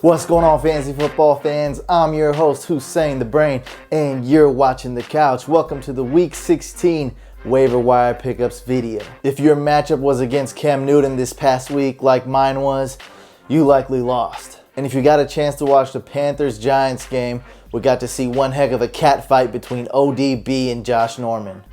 What's going on, fantasy football fans? I'm your host, Hussein the Brain, and you're watching The Couch. Welcome to the Week 16 Waiver Wire Pickups video. If your matchup was against Cam Newton this past week like mine was, you likely lost. And if you got a chance to watch the Panthers-Giants game, we got to see one heck of a cat fight between ODB and Josh Norman.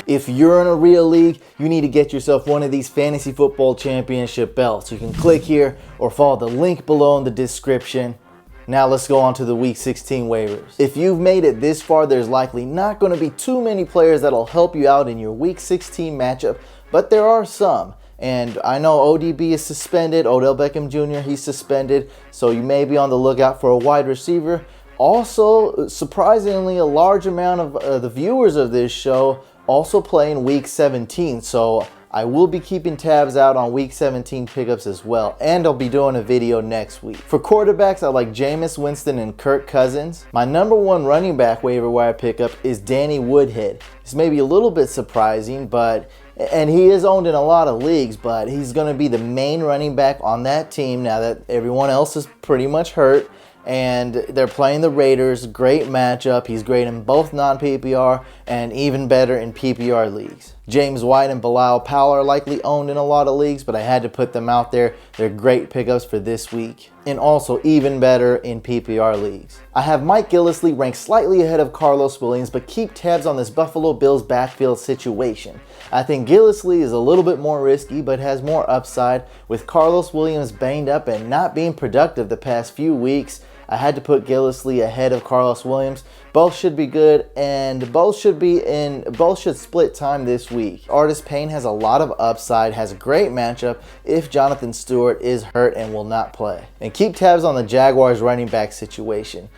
If you're in a real league, you need to get yourself one of these fantasy football championship belts. You can click here or follow the link below in the description. Now let's go on to the Week 16 waivers. If you've made it this far, there's likely not going to be too many players that'll help you out in your Week 16 matchup, but there are some. And I know ODB is suspended, Odell Beckham Jr., he's suspended, so you may be on the lookout for a wide receiver. Also, surprisingly, a large amount of the viewers of this show also play in Week 17, so I will be keeping tabs out on Week 17 pickups as well, and I'll be doing a video next week. For quarterbacks, I like Jameis Winston and Kirk Cousins. My number one running back waiver wire pickup is Danny Woodhead. This may be a little bit surprising, and he is owned in a lot of leagues, but he's going to be the main running back on that team now that everyone else is pretty much hurt. And they're playing the Raiders. Great matchup. He's great in both non-PPR and even better in PPR leagues. James White and Bilal Powell are likely owned in a lot of leagues, but I had to put them out there. They're great pickups for this week. And also even better in PPR leagues. I have Mike Gillislee ranked slightly ahead of Carlos Williams, but keep tabs on this Buffalo Bills backfield situation. I think Gillislee is a little bit more risky, but has more upside. With Carlos Williams banged up and not being productive the past few weeks, I had to put Gillislee ahead of Carlos Williams. Both should be good, and both should split time this week. Artis Payne has a lot of upside, has a great matchup if Jonathan Stewart is hurt and will not play. And keep tabs on the Jaguars running back situation.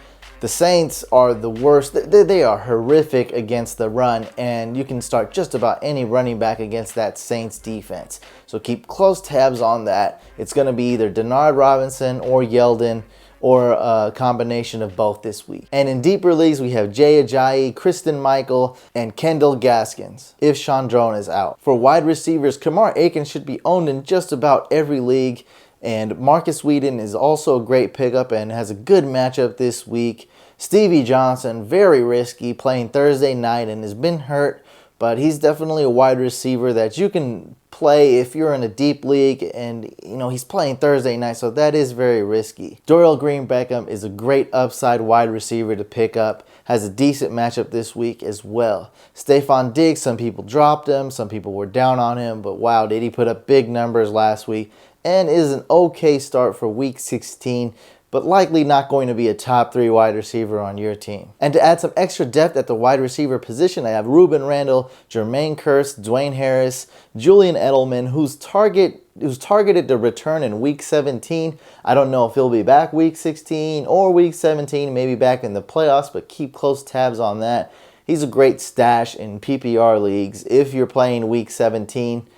The Saints are the worst. They are horrific against the run, and you can start just about any running back against that Saints defense. So keep close tabs on that. It's going to be either Denard Robinson or Yeldon, or a combination of both this week. And in deeper leagues, we have Jay Ajayi, Kristen Michael, and Kendall Gaskins, if Chandron is out. For wide receivers, Kamar Aiken should be owned in just about every league, and Marcus Whedon is also a great pickup and has a good matchup this week. Stevie Johnson, very risky, playing Thursday night and has been hurt, but he's definitely a wide receiver that you can play if you're in a deep league, and he's playing Thursday night, so that is very risky. Dorial Green-Beckham is a great upside wide receiver to pick up, has a decent matchup this week as well. Stephon Diggs, some people dropped him, some people were down on him, but wow, did he put up big numbers last week, and is an okay start for Week 16, but likely not going to be a top 3 wide receiver on your team. And to add some extra depth at the wide receiver position, I have Ruben Randall, Jermaine Kearse, Dwayne Harris, Julian Edelman, who's targeted to return in Week 17. I don't know if he'll be back Week 16 or Week 17, maybe back in the playoffs, but keep close tabs on that. He's a great stash in PPR leagues if you're playing Week 17.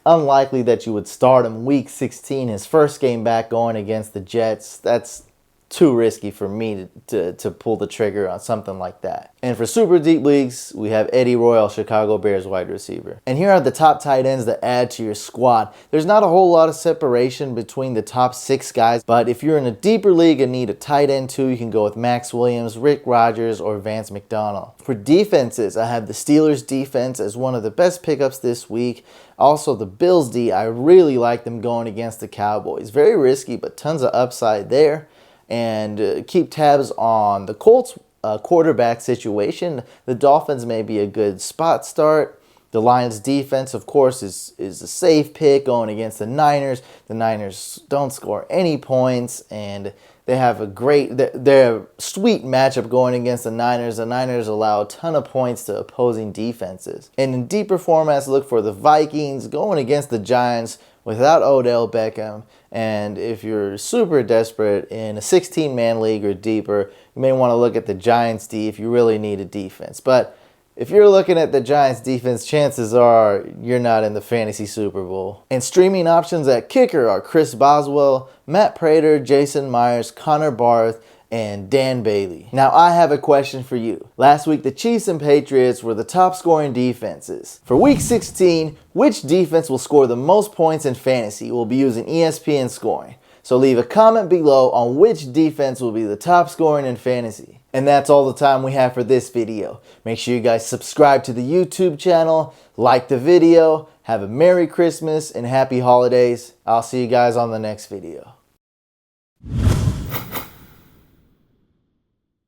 Unlikely that you would start him Week 16, his first game back going against the Jets. That's too risky for me to pull the trigger on something like that. And for super deep leagues, we have Eddie Royal, Chicago Bears wide receiver. And here are the top tight ends that add to your squad. There's not a whole lot of separation between the top 6 guys, but if you're in a deeper league and need a tight end too, you can go with Max Williams, Rick Rodgers, or Vance McDonald. For defenses, I have the Steelers defense as one of the best pickups this week. Also, the Bills D, I really like them going against the Cowboys. Very risky, but tons of upside there. And keep tabs on the Colts quarterback situation. The Dolphins may be a good spot start. The Lions defense, of course, is a safe pick going against the Niners. The Niners don't score any points, and they have they're a sweet matchup going against the Niners. The Niners allow a ton of points to opposing defenses. And in deeper formats, look for the Vikings going against the Giants without Odell Beckham. And if you're super desperate in a 16-man league or deeper, you may want to look at the Giants D if you really need a defense. But if you're looking at the Giants defense, chances are you're not in the fantasy Super Bowl. And streaming options at kicker are Chris Boswell, Matt Prater, Jason Myers, Connor Barth, and Dan Bailey. Now I have a question for you. Last week the Chiefs and Patriots were the top scoring defenses. For week 16, which defense will score the most points in fantasy? We'll be using ESPN scoring. So leave a comment below on which defense will be the top scoring in fantasy. And that's all the time we have for this video. Make sure you guys subscribe to the YouTube channel, like the video, have a Merry Christmas and Happy Holidays. I'll see you guys on the next video.